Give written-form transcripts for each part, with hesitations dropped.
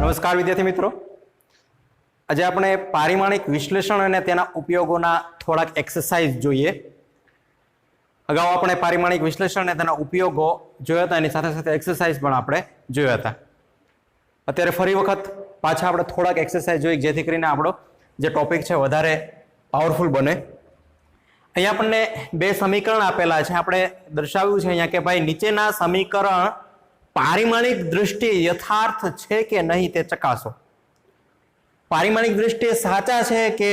નમસ્કાર વિદ્યાર્થી મિત્રો, આજે આપણે પારિમાણિક વિશ્લેષણ અને તેના ઉપયોગોના થોડાક એક્સરસાઇઝ જોઈએ. અગાઉ આપણે પારિમાણિક વિશ્લેષણ અને તેના ઉપયોગો જોયા હતા, એની સાથે સાથે એક્સરસાઇઝ પણ આપણે જોયા હતા. અત્યારે ફરી વખત પાછા આપણે થોડાક એક્સરસાઇઝ જોઈએ, જેથી કરીને આપણો જે ટોપિક છે વધારે પાવરફુલ બને. અહીંયા આપણને બે સમીકરણ આપેલા છે. આપણે દર્શાવ્યું છે અહીંયા કે ભાઈ નીચેના સમીકરણ પારિમાણિક દૃષ્ટિએ યથાર્થ છે કે નહીં તે ચકાસો. પારિમાણિક દૃષ્ટિએ સાચા છે કે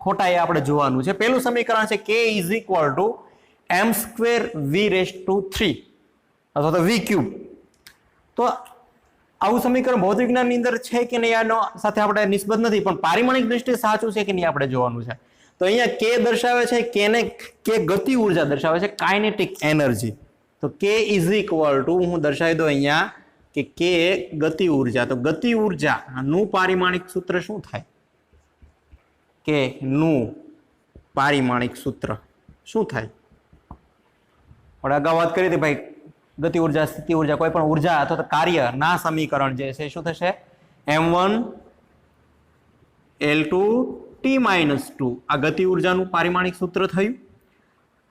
ખોટા એ આપણે જોવાનું છે. પહેલું સમીકરણ છે k = m²v⁵ અથવા તો v³. તો આવું સમીકરણ ભૌતિક વિજ્ઞાનની અંદર છે કે નહીં આનો સાથે આપણે નિસ્બત નથી, પણ પારિમાણિક દૃષ્ટિએ સાચું છે કે નહીં આપણે જોવાનું છે. તો અહીંયા k દર્શાવે છે, k ગતિ ઉર્જા દર્શાવે છે, કાઇનેટિક એનર્જી. તો k = હું દર્શાવી દઉં અહીંયા કે k ગતિ ઉર્જા. તો ગતિ ઉર્જાનું પારિમાણિક સૂત્ર શું થાય? k નું પારિમાણિક સૂત્ર શું થાય? આપણે અગાઉ વાત કરી હતી ભાઈ, ગતિ ઉર્જા, સ્થિતિ ઉર્જા, કોઈ પણ ઉર્જા અથવા તો કાર્ય ના સમીકરણ જે છે શું થશે? m1L2T-2 આ ગતિ ઉર્જાનું પારિમાણિક સૂત્ર થયું.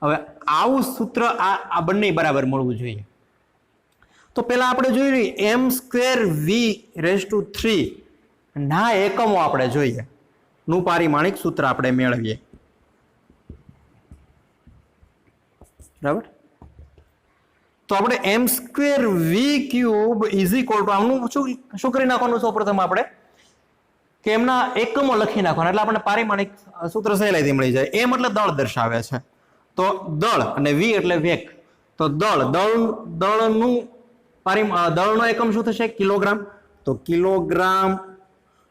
હવે આવું સૂત્ર આ બંને બરાબર મળવું જોઈએ. તો પેલા આપણે જોયું m²v⁵ ના એકમો આપણે જોઈએ, નું પારિમાણિક સૂત્ર આપણે મેળવીએ. બરાબર? તો આપણે m²v³ આમનું શું કરી નાખવાનું? સૌપ્રથમ આપણે કે એમના એકમો લખી નાખવાના, એટલે આપણે પારિમાણિક સૂત્ર સહેલાઈથી મળી જાય. m એટલે દળ દર્શાવે છે, તો દળ, અને v એટલે વેગ. તો દળનો એકમ શું થશે? કિલોગ્રામ. તો કિલોગ્રામ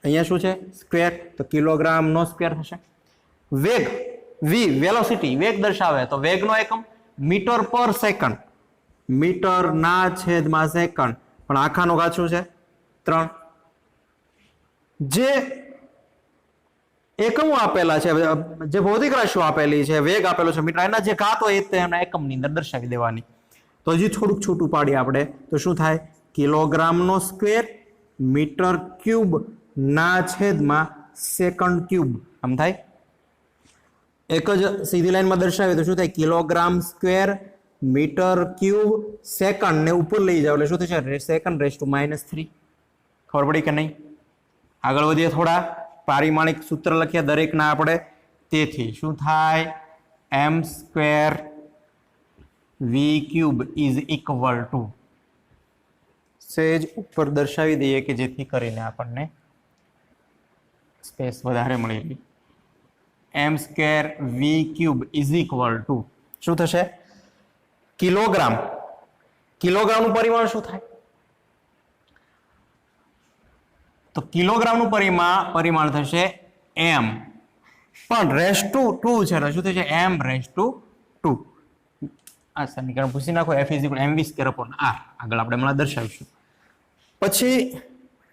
અહીંયા શું છે? સ્ક્વેર. તો કિલોગ્રામ નો સ્ક્વેર થશે. વેગ v વેલોસિટી, વેગ દર્શાવે, તો વેગનો એકમ મીટર પર સેકન્ડ. મીટર ના છેદમાં સેકન્ડ, પણ આખાનો ઘાત શું છે? 3. જે એકમો આપેલા છે, જે ભૌતિક રાશિઓ આપેલી છે, વેગ આપેલો છે, મીટર, એના જે ઘાત હોય તેના એકમની અંદર દર્શાવી દેવાની. તો હજી થોડુંક છૂટું પાડીએ આપણે, તો શું થાય? કિલોગ્રામનો સ્ક્વેર મીટર ક્યુબ ના છેદમાં સેકન્ડ ક્યુબ. આમ થાય. એક જ સીધી લાઈનમાં દર્શાવીએ તો શું થાય? Kilogram square metre cube second ને ઉપર લઈ જાવ એટલે શું થશે? સેકન્ડ⁻³ ખબર પડી કે નહીં? આગળ વધીએ થોડા, પારિમાણિક સૂત્ર લખ્યા દરેકના આપણે. તેથી શું થાય? m²v³ સેજ ઉપર દર્શાવી દઈએ કે જેથી કરીને આપણને સ્પેસ વધારે મળી રહી. m²v³ શું થશે? કિલોગ્રામ. કિલોગ્રામનું પરિમાણ શું થાય? તો કિલોગ્રામનું પરિમાણ થશે m, પણ ⁻²છે, એટલે શું થશે? m⁻². આ સમીકરણ પૂછી નાખો. f = mv²/r. આગળ આપણે હમણાં દર્શાવીશું. પછી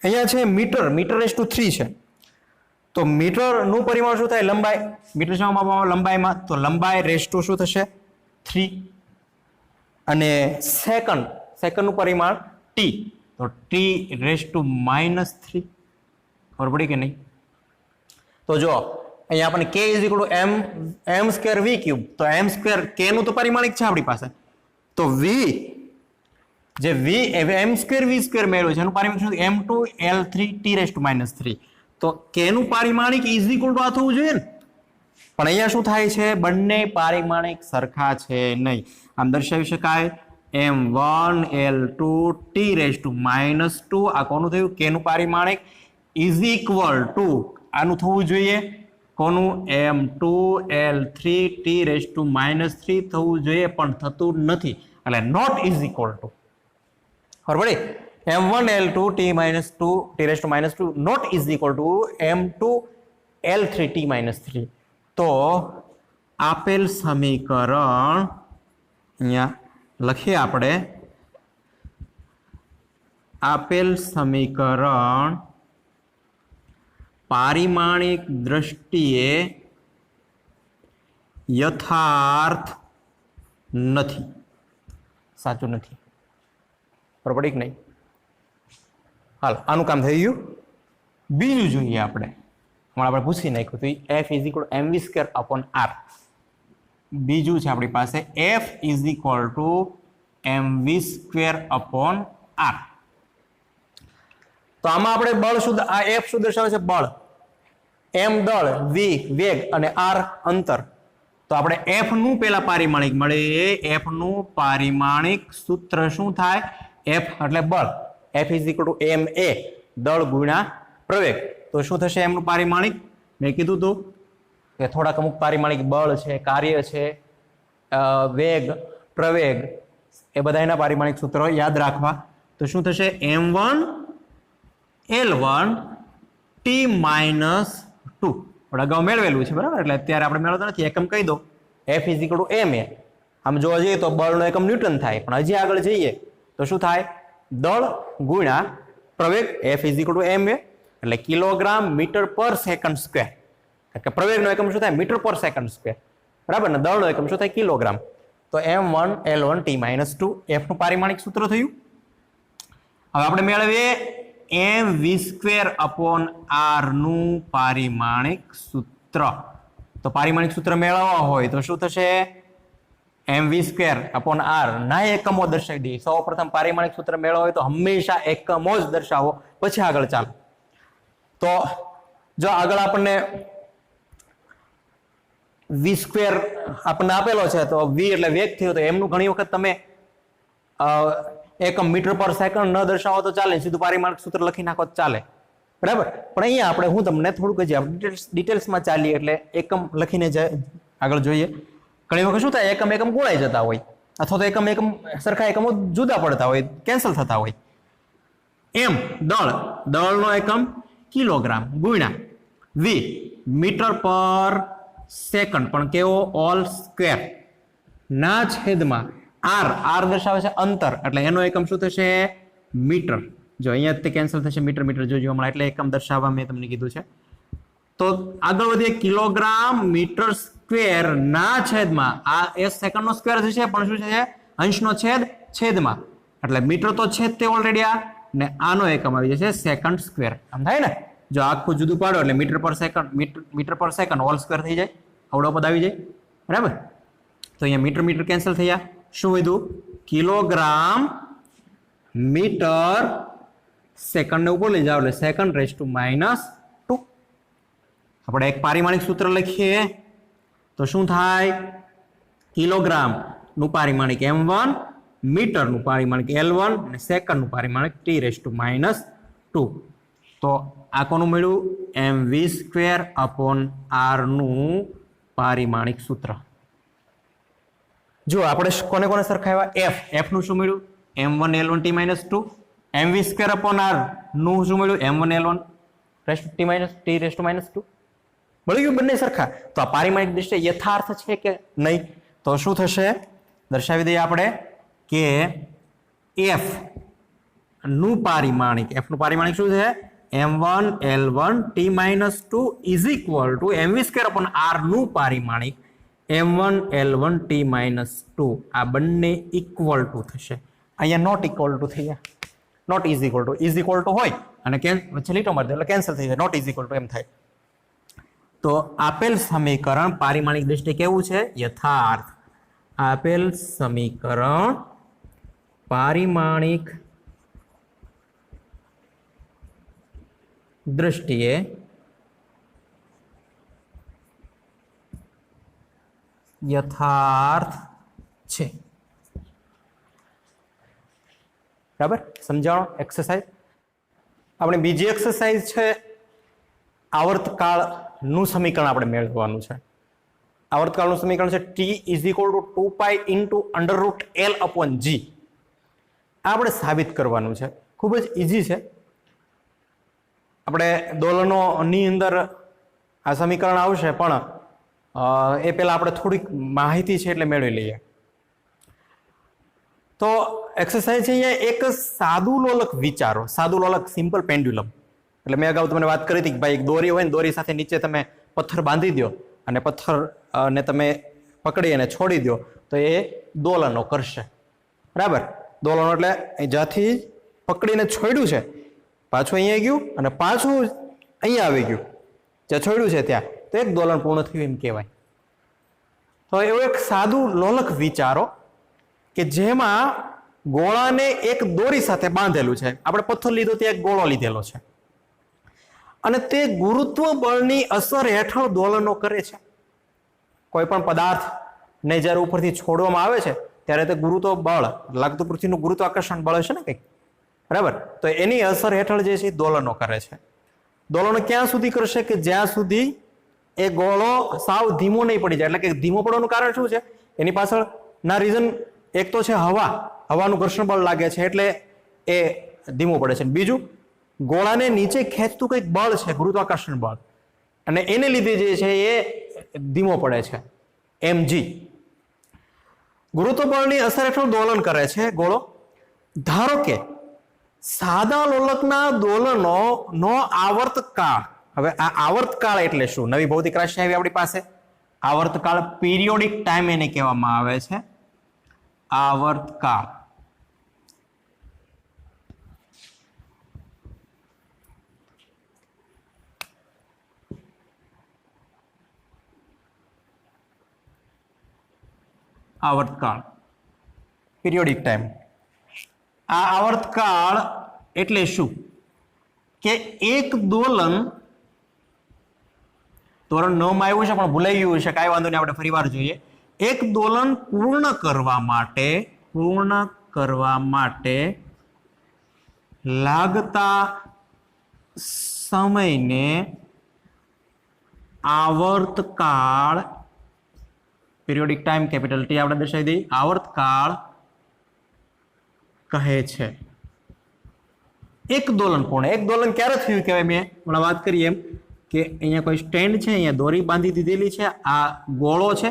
અહીંયા છે મીટર, મીટર⁻³ છે. તો મીટરનું પરિમાણ શું થાય? લંબાઈ. મીટર શામાં માપવામાં? લંબાઈમાં. તો લંબાઈ⁻² શું થશે? 3. અને સેકન્ડ, સેકન્ડનું પરિમાણ t, તો t⁻³ ખબર પડી કે નહીં? તો જો અહીંયા આપણે k = m²v³. તો m², k નું તો પરિમાણિક છે આપણી પાસે. તો v, જે v m²v² મેળવ્યું છે એનું પરિમાણ શું? m2L3T⁻3. તો k નું પારિમાણિક = આ થવું જોઈએ ને? પણ અહીંયા શું થાય છે? બંને પારિમાણિક સરખા છે નહીં. આમ દર્શાવી શકાય m1L2T⁻². આ કોનું થયું? k નું પારિમાણિક = આનું થવું જોઈએ. કોનું? m2L3T⁻3 થવું જોઈએ, પણ થતું નથી, એટલે નોટ = ખબર પડી? m1L2T⁻2 not = m2L3T⁻3. તો આપેલ સમીકરણ અહીંયા લખીએ આપણે. આપેલ સમીકરણ પારિમાણિક દ્રષ્ટિએ યથાર્થ નથી, સાચું નથી. બરોબર કે નહીં? હાલ આનું કામ થઈ ગયું. બીજું જોઈએ આપણે હમણાં આપણે પૂછી નાખ્યું તો F is equal mv square upon R. બીજું છે આપણી પાસે F is equal to mv square upon R. તો આમાં આપણે બળ શુદ્ધ આ એફ શું દર્શાવે છે બળ, એમ દળ, વી વેગ અને આર અંતર. તો આપણે એફ નું પેલા પારિમાણિક મળે, એફ નું પારિમાણિક સૂત્ર શું થાય, એફ એટલે બળ, એફ ઇઝ ઇક્વલ ટુ એમ એ દળ ગુણ્યા પ્રવેગ. તો શું થશે એમનું પારિમાણિક, મેં કીધું હતું કે થોડાક અમુક પારિમાણિક બળ છે, કાર્ય છે, વેગ, પ્રવેગ એ બધા એના પારિમાણિક સૂત્રો યાદ રાખવા. તો શું થશે m1 L1 T માઇનસ 2 આપણે અગાઉ મેળવેલું છે બરાબર, એટલે અત્યારે આપણે મેળવતા નથી, એકમ કહી દો F is equal two ma. આમ જોવા જઈએ તો બળનો એકમ ન્યૂટન થાય, પણ હજી આગળ જઈએ તો શું થાય દળ ગુણ્યા પ્રવેગ, F is equal two ma એટલે kilogram metre per second square. કે પ્રવેગનો એકમ શું થાય મીટર પર સેકન્ડ સ્ક્વેર બરાબર ને, દળનો એકમ શું થાય કિલોગ્રામ. તો m1 L1 T minus 2 F નું પારિમાણિક સૂત્ર થયું. હવે આપણે મેળવીએ mv સ્ક્વેર અપોન આર નું પારિમાણિક સૂત્ર. તો પારિમાણિક સૂત્ર મેળવવા હોય તો શું થશે mv સ્ક્વેર અપોન આર ના એકમો દર્શાવી દઈએ. સૌ પ્રથમ પારિમાણિક સૂત્ર મેળવવા હોય તો હંમેશા એકમો જ દર્શાવો, પછી આગળ ચાલો. તો જો આગળ આપણને વી સ્ક્વેર આપણને આપેલો છે, તો વી એટલે વેગ થયો, તો એમનું ઘણી વખત તમે એકમ મીટર પર સેકન્ડ ન દર્શાવો તો ચાલે, સીધું પારિમાણિક સૂત્ર લખી નાખો તો ચાલે બરાબર. પણ અહીંયા આપણે હું તમને થોડુંક હજી ડિટેલ્સમાં ચાલીએ એટલે એકમ લખીને આગળ જોઈએ. ઘણી વખત શું થાય એકમ એકમ ગોળાઈ જતા હોય, અથવા તો એકમ સરખા એકમો જુદા પડતા હોય, કેન્સલ થતા હોય. એમ દળનો એકમ કિલોગ્રામ ગુણ્યા વી મીટર પર સેકન્ડ પણ કેવો ઓલ સ્ક્વેર ના છેદમાં આર દર્શાવે છે અંતર, એટલે એનો એકમ શું થશે મીટર. જો અહીંયા તે કેન્સલ થશે, મીટર જોજો હમણાં, એટલે એકમ દર્શાવવા મેં તમને કીધું છે. તો આગળ વધીએ કિલોગ્રામ મીટર સ્ક્વેર ના છેદમાં, આ એ સેકન્ડનો સ્ક્વેર થશે પણ શું છે અંશનો છેદ છેદમાં, એટલે મીટર તો છેદ તે ઓલરેડી આ ને આનો એકમ આવી જશે સેકન્ડ સ્ક્વેર. આમ થાય ને, જો આખું જુદું પાડો એટલે metre per second whole square થઈ જાય, અવડો પદ આવી જાય બરાબર. તો અહીંયા મીટર કેન્સલ થયા, શું વધ્યું કિલોગ્રામ મીટર સેકન્ડ ને ઉપર લઈ જાવ એટલે સેકન્ડ રેઝ ટુ માઇનસ 2. આપણે એક પારિમાણિક સૂત્ર લખીએ તો શું થાય કિલોગ્રામ નું પારિમાણિક m1, મીટર નું પારિમાણિક L1 અને સેકન્ડ નું પારિમાણિક T રેઝ ટુ માઇનસ 2. તો આ કોનું મળ્યું mv સ્ક્વેર અપોન આર નું પારિમાણિક સૂત્ર. જો આપણે કોને કોને સરખાવ્યા, એફ નું શું મળ્યું m1 L1 T minus 2, mv square upon R નું શું મળ્યું m1 L1 T raise two minus 2 મળી ગયું, બંને સરખા. તો આ પારિમાણિક દ્રષ્ટિએ યથાર્થ છે કે નહીં, તો શું થશે દર્શાવી દઈએ આપણે કે એફ નું પારિમાણિક શું છે m1 L1 T minus 2 is equal to mv square upon R નું પારિમાણિક m1 L1 T માઇનસ 2. આ બંને ઇક્વલ ટુ થશે, અહીંયા નોટ ઇક્વલ ટુ થઈ ગયા, નોટ ઇઝ ઇક્વલ ટુ હોય અને વચ્ચે લીટો મારી દે એટલે કેન્સલ થઈ જાય, નોટ ઇઝ ઇક્વલ ટુ એમ થાય. તો આપેલ સમીકરણ પારિમાણિક દ્રષ્ટિએ કેવું છે યથાર્થ. આપેલ સમીકરણ પારિમાણિક દ્રષ્ટિએ યથાર્થ છે બરાબર. સમજાણો એક્સરસાઇઝ. આપણે બીજી એક્સરસાઇઝ છે આવર્તકાળનું સમીકરણ આપણે મેળવવાનું છે. આવર્તકાળનું સમીકરણ છે t is equal to 2π into under root L upon G. આપણે સાબિત કરવાનું છે, ખૂબ જ ઇઝી છે. આપણે દોલનોની અંદર આ સમીકરણ આવશે, પણ એ પહેલા આપણે થોડીક માહિતી છે એટલે મેળવી લઈએ. તો એક્સરસાઇઝ છે અહીંયા એક સાદું લોલક વિચારો, સાદું લોલક સિમ્પલ પેન્ડ્યુલમ. એટલે મેં અગાઉ તમને વાત કરી હતી કે ભાઈ એક દોરી હોય ને, દોરી સાથે નીચે તમે પથ્થર બાંધી દો અને પથ્થરને તમે પકડી અને છોડી દો તો એ દોલનો કરશે બરાબર. દોલનો એટલે જ્યાંથી પકડીને છોડ્યું છે પાછું અહીંયા ગયું અને પાછું અહીંયા આવી ગયું, જ્યાં છોડ્યું છે ત્યાં, તો એક દોલન પૂર્ણ થયું એમ કહેવાય. તો એવું એક સાદું લોલક વિચારો કે જેમાં ગોળાને એક દોરી સાથે બાંધેલું છે. આપણે પથ્થર લીધો ત્યાં એક ગોળો લીધેલો છે અને તે ગુરુત્વ બળની અસર હેઠળ દોલનો કરે છે. કોઈ પણ પદાર્થને જ્યારે ઉપરથી છોડવામાં આવે છે ત્યારે તે ગુરુત્વ બળ, લાગતું પૃથ્વીનું ગુરુત્વાકર્ષણ બળ છે ને કંઈક, બરાબર? તો એની અસર હેઠળ જે છે દોલનો કરે છે. દોલનો ક્યાં સુધી કરશે કે જ્યાં સુધી એ ગોળો સાવ ધીમો નહીં પડી જાય. એટલે કે ધીમો પડવાનું કારણ શું છે? એની પાછળ ના રીઝન એક તો છે હવાનું ઘર્ષણ બળ લાગે છે એટલે એ ધીમો પડે છે. બીજું, ગોળાને નીચે ખેંચતું કંઈક બળ છે, ગુરુત્વાકર્ષણ બળ, અને એને લીધે જે છે એ ધીમો પડે છે, mg. ગુરુત્વ બળની અસર હેઠળ દોલન કરે છે ગોળો. ધારો કે સાદા લોલકના દોલનો નો આવર્તકાળ. હવે આ આવર્તકાળ એટલે શું? નવી ભૌતિક રાશિ આવી આપણી પાસે, આવર્તકાળ, પીરિયોડિક ટાઈમ એને કહેવામાં આવે છે. આવર્તકાળ. આવર્તકાળ, પીરિયોડિક ટાઈમ. આ આવર્તકાળ એટલે શું? કે એક દોલન, ધોરણ 9 માં આવ્યું છે પણ ભૂલાઈ ગયું છે, કાંઈ વાંધો નહીં, આપણે ફરી વાર જોઈએ. એક દોલન પૂર્ણ કરવા માટે લાગતા સમયને આવર્તકાળ, પીરિયોડિક ટાઈમ કેપિટલ ટી આપણે દર્શાવી દઈએ, આવર્તકાળ કહે છે. એક દોલન પૂર્ણ. એક દોલન ક્યારે થયું કહેવાય? મેં હમણાં વાત કરી એમ કે અહીંયા કોઈ સ્ટેન્ડ છે, અહીંયા દોરી બાંધી દીધેલી છે, આ ગોળો છે,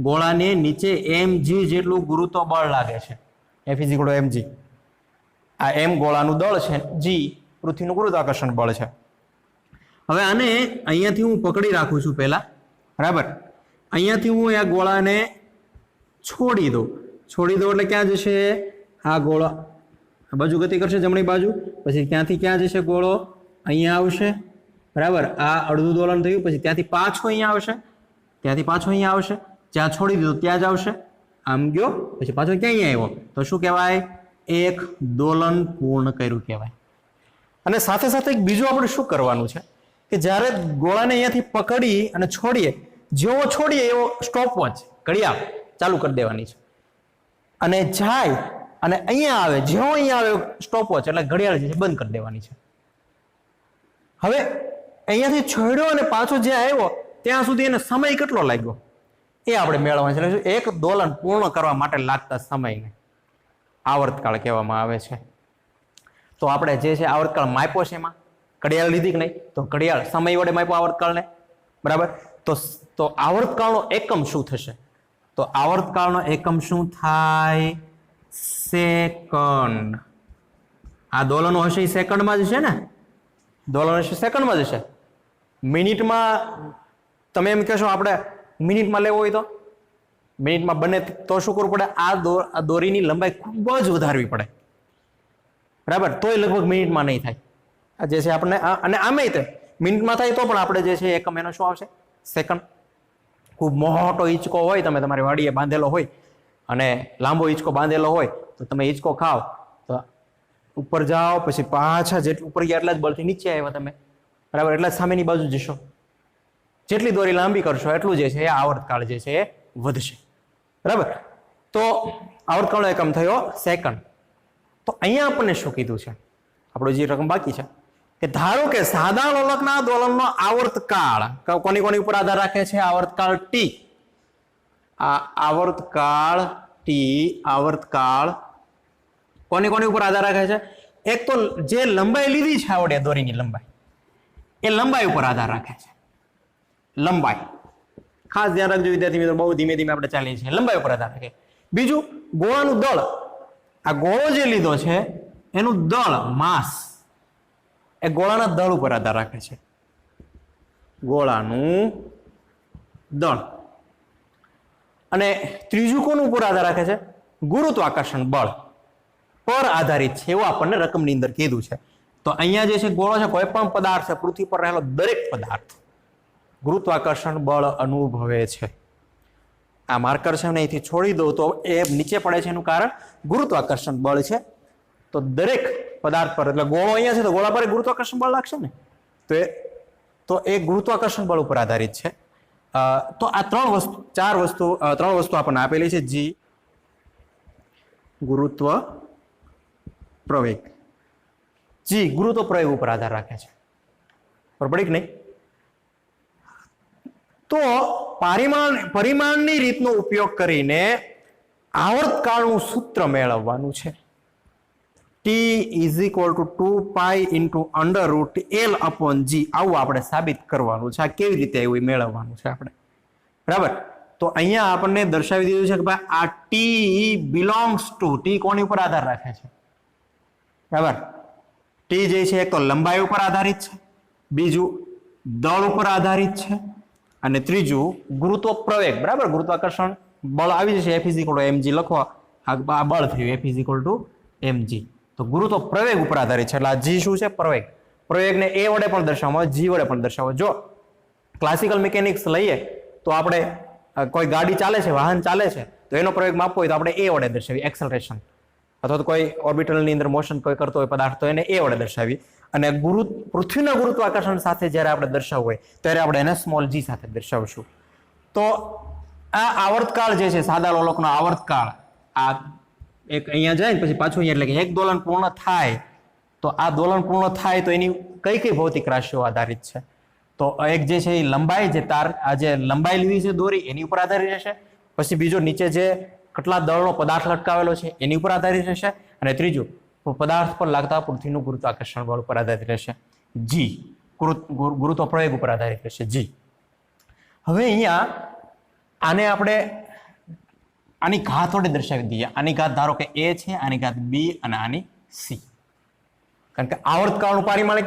ગોળાને નીચે mg જેટલું ગુરુત્વ બળ લાગે છે, F = mg. આ m ગોળાનું દળ છે, g પૃથ્વીનું ગુરુત્વાકર્ષણ બળ છે. હવે આને અહીંયાથી હું પકડી રાખું છું પહેલા, બરાબર? અહીંયાથી હું આ ગોળાને છોડી દઉં એટલે ક્યાં જશે? આ ગોળો આ બાજુ ગતિ કરશે, જમણી બાજુ, પછી ત્યાંથી ક્યાં જશે ગોળો? અહીંયા આવશે, બરાબર? આ અડધું દોલન થયું, પછી ત્યાંથી પાછો અહીંયા આવશે, ત્યાંથી પાછો અહીંયા આવશે, જ્યાં છોડી દીધું ત્યાં જ આવશે, આમ ગયો, પછી પાછો ક્યાં આવ્યો, તો શું કહેવાય? એક દોલન પૂર્ણ કર્યું કહેવાય. અને સાથે સાથે એક બીજું આપણે શું કરવાનું છે કે જ્યારે ગોળાને અહીંયાથી પકડી અને છોડીએ, જેવો છોડીએ એવો સ્ટોપવોચ, ઘડિયાળ ચાલુ કરી દેવાની છે, અને જાય અને અહીંયા આવે, જેવો અહીંયા આવે સ્ટોપવોચ એટલે ઘડિયાળ જે છે બંધ કરી દેવાની છે. હવે અહીંયાથી છોડ્યો અને પાછો જ્યાં આવ્યો ત્યાં સુધી એને સમય કેટલો લાગ્યો એ આપણે મેળવવાનું છે. એક દોલન પૂર્ણ કરવા માટે લાગતા સમયને આવર્તકાળ કહેવામાં આવે છે. તો આપણે જે છે આવર્તકાળ માપ્યો છે, એમાં ઘડિયાળ લીધી કે નહીં? તો ઘડિયાળ સમય વડે માપ્યો આવર્તકાળને, બરાબર? તો આવર્તકાળનો એકમ શું થશે? તો આવર્તકાળનો એકમ શું થાય? સેકન્ડ. આ દોલનો હશે એ સેકન્ડમાં જ છે ને? દોલન હશે સેકન્ડમાં જ હશે. મિનિટમાં તમે એમ કહેશો આપણે મિનિટમાં લેવો હોય તો મિનિટમાં બને તો શું કરવું પડે? આ દોરીની લંબાઈ ખૂબ જ વધારવી પડે, બરાબર? તોય લગભગ મિનિટમાં નહીં થાય. આ જે છે આપણે, અને આમે તે મિનિટમાં થાય તો પણ આપણે જે છે એકમ એનો શું આવશે? સેકન્ડ. ખૂબ મોટો હિંચકો હોય, તમે તમારી વાડીએ બાંધેલો હોય અને લાંબો હિંચકો બાંધેલો હોય, તો તમે હિંચકો ખાઓ તો ઉપર જાઓ, પછી પાછા જેટલું ઉપર ગયા એટલા જ બળથી નીચે આવ્યા તમે, બરાબર? એટલા જ સામેની બાજુ જશો. જેટલી દોરી લાંબી કરશો એટલું જે છે એ આવર્તકાળ જે છે એ વધશે, બરાબર? તો આવર્તકાળનો એકમ થયો સેકન્ડ. તો અહીંયા આપણને શું કીધું છે? આપણું જે રકમ બાકી છે કે ધારો કે સાદા લોલકના દોલનનો આવર્તકાળ કોની ઉપર આધાર રાખે છે? આવર્તકાળ ટી. આ આવર્તકાળ ટી, આવર્તકાળ કોની ઉપર આધાર રાખે છે? એક તો જે લંબાઈ લીધી છે આવડે દોરીની લંબાઈ, એ લંબાઈ ઉપર આધાર રાખે છે. લંબાઈ ખાસ ધ્યાન રાખજો વિદ્યાર્થી મિત્રો, બહુ ધીમે ધીમે આપણે ચાલીએ છીએ. લંબાઈ ઉપર આધાર રાખે. બીજું, ગોળાનું દળ. આ ગોળો જે લીધો છે એનું દળ, માસ, એ ગોળાના દળ ઉપર આધાર રાખે છે. ગોળાનું દળ. અને ત્રીજું કોનું ઉપર આધાર રાખે છે? ગુરુત્વાકર્ષણ બળ પર આધારિત છે, એવું આપણને રકમની અંદર કીધું છે. તો અહીંયા જે છે ગોળો છે, કોઈ પણ પદાર્થ છે, પૃથ્વી પર રહેલો દરેક પદાર્થ ગુરુત્વાકર્ષણ બળ અનુભવે છે. આ માર્કર છે ને અહીંથી છોડી દઉં તો એ નીચે પડે છે, એનું કારણ ગુરુત્વાકર્ષણ બળ છે. તો દરેક પદાર્થ પર, એટલે ગોળો અહીંયા છે તો ગોળા પર ગુરુત્વાકર્ષણ બળ લાગશે ને, તો એ ગુરુત્વાકર્ષણ બળ ઉપર આધારિત છે. તો આ ત્રણ વસ્તુ આપણને આપેલી છે. જી ગુરુત્વ પ્રવેગ, જી ગુરુત્વ પ્રવેગ ઉપર આધાર રાખે છે. બરાબર પડી કે નહીં? તો પરિમાણની રીતનો ઉપયોગ કરીને આવર્તકાળનું સૂત્ર મેળવવાનું છે. T is equal to 2 pi into under root L upon G. આવું આપણે સાબિત કરવાનું છે. આ કેવી રીતે એવું મેળવવાનું છે આપણે, બરાબર? તો અહીંયા આપણને દર્શાવી દીધું છે કે ભાઈ આ T belongs to, T કોની ઉપર આધાર રાખે છે, બરાબર? T જે છે એક તો લંબાઈ ઉપર આધારિત છે, બીજું દળ ઉપર આધારિત છે, અને ત્રીજું ગુરુત્વ પ્રવેગ, બરાબર? ગુરુત્વાકર્ષણ બળ આવી જશે, F is equal to mg લખો, આ બળ થયું F is equal to mg. તો ગુરુત્વ પ્રવેગ ઉપર આધારિત છે. એટલે આ જી શું છે? પ્રવેગ. પ્રવેગને એ વડે પણ દર્શાવવામાં આવે, જી વડે પણ દર્શાવો. જો ક્લાસિકલ મિકેનિક્સ લઈએ તો આપણે કોઈ ગાડી ચાલે છે, વાહન ચાલે છે, તો એનો પ્રવેગ માપવો હોય તો આપણે એ વડે દર્શાવીએ, એક્સલરેશન. અથવા તો કોઈ ઓર્બિટલની અંદર મોશન કોઈ કરતો હોય પદાર્થ, તો એને એ વડે દર્શાવી. અને પૃથ્વીના ગુરુત્વાકર્ષણ સાથે જ્યારે આપણે દર્શાવવું હોય ત્યારે આપણે એને સ્મોલ જી સાથે દર્શાવશું. તો આ આવર્તકાળ જે છે, સાદા લોલકનો આવર્તકાળ, આ એક અહીંયા જાય ને પછી પાછું અહીંયા, એટલે કે એક દોલન પૂર્ણ થાય, તો આ દોલન પૂર્ણ થાય તો એની કઈ કઈ ભૌતિક રાશિઓ આધારિત છે? તો એક જે છે એ લંબાઈ, જે આ જે લંબાઈ લીધી છે દોરી, એની ઉપર આધારિત રહેશે. પછી બીજો નીચે જે કેટલા દળનો પદાર્થ લટકાવેલો છે એની ઉપર આધારિત રહેશે. અને ત્રીજું પદાર્થ પર લાગતા પૃથ્વીનું ગુરુત્વાકર્ષણ બળ ઉપર આધારિત રહેશે. જી ગુરુત્વ પ્રવેગ ઉપર આધારિત રહેશે. જી હવે અહીંયા આને આપણે આની ઘાત વડે દર્શાવી દઈએ. આની ઘાત ધારો કે a છે, આની ઘાત b અને આની c. કારણ કે આવર્તકાળનું પારિમાણિક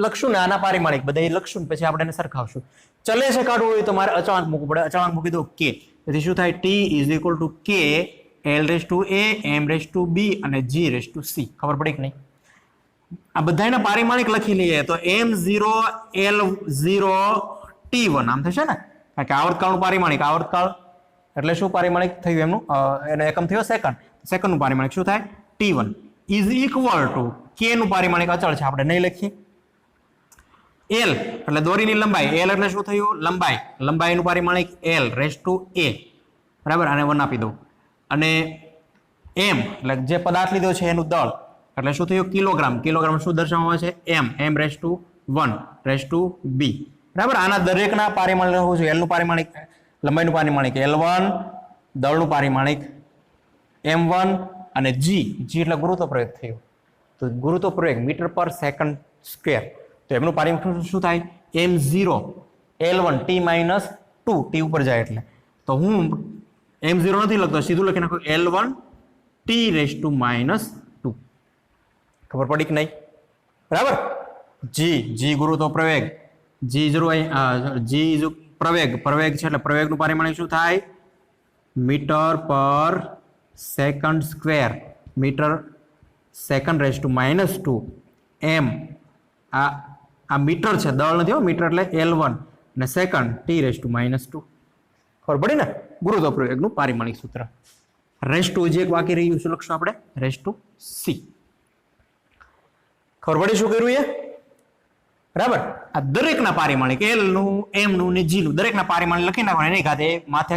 લખશું ને, આના પારિમાણિક બધા લખશું ને પછી આપણે એને સરખાવશું. ચલે છે કાઢવું હોય તો મારે અચળાંક મૂકવું પડે. અચળાંક મૂકી દો k. તેથી શું થાય? T is equal to k L raised to a m raised to b અને g raised to c. ખબર પડી કે નહીં? આ બધાના પારિમાણિક લખી લઈએ તો m0 L0 T1 આમ થશે ને, કારણ કે આવર્તકાળનું પારિમાણિક, આવર્તકાળ એટલે શું પારિમાણિક થયું એમનું, એનો એકમ થયો સેકન્ડ. સેકન્ડનું પારિમાણિક શું થાય? T1 is equal to k નું પારિમાણિક અચળ છે, આપણે નહીં લખીએ. L એટલે દોરીની લંબાઈ, L એટલે શું થયું? લંબાઈ. લંબાઈનું પારિમાણિક L raised to a, બરાબર? આને 1 આપી દઉં. અને m એટલે જે પદાર્થ લીધો છે એનું દળ, એટલે શું થયું? કિલોગ્રામ. કિલોગ્રામ શું દર્શાવવામાં આવે છે? m raised to 1 raised to b, બરાબર? આના દરેકના પારિમાણિક લખું છું. L નું પારિમાણિક, લંબાઈનું પારિમાણિક L1, દળનું પારિમાણિક m1 અને g એટલે ગુરુત્વ પ્રવેગ થયો. તો ગુરુત્વ પ્રવેગ મીટર પર સેકન્ડ સ્ક્વેર. તો એમનું પારિમાણિક શું થાય? m0 L1 t minus 2, t ઉપર જાય એટલે. તો હું m0 નથી લખતો, સીધું લખી નાખું L1 t raised to minus 2. ખબર પડી કે નહીં? બરાબર? g ગુરુત્વ પ્રવેગ, g પ્રવેગ છે એટલે પ્રવેગનું પારિમાણિક શું થાય? Metre per second square, metre second raise to -2 m. આ મીટર છે, દળ નથી હો, મીટર એટલે L1 અને સેકન્ડ t રેઝ ટુ -2. ખબર પડી ને? ગુરુત્વ પ્રવેગનું પારિમાણિક સૂત્ર. રેઝ ટુ જે એક બાકી રહ્યું શું લખશું આપણે? Raise to c. ખબર પડી શું કર્યું એ? બરાબર? આ દરેકના પારિમાણિક L નું, m નું ને g નું દરેકના પારિમાણિક લખી નાખવાના. એની ઘાત એ માથે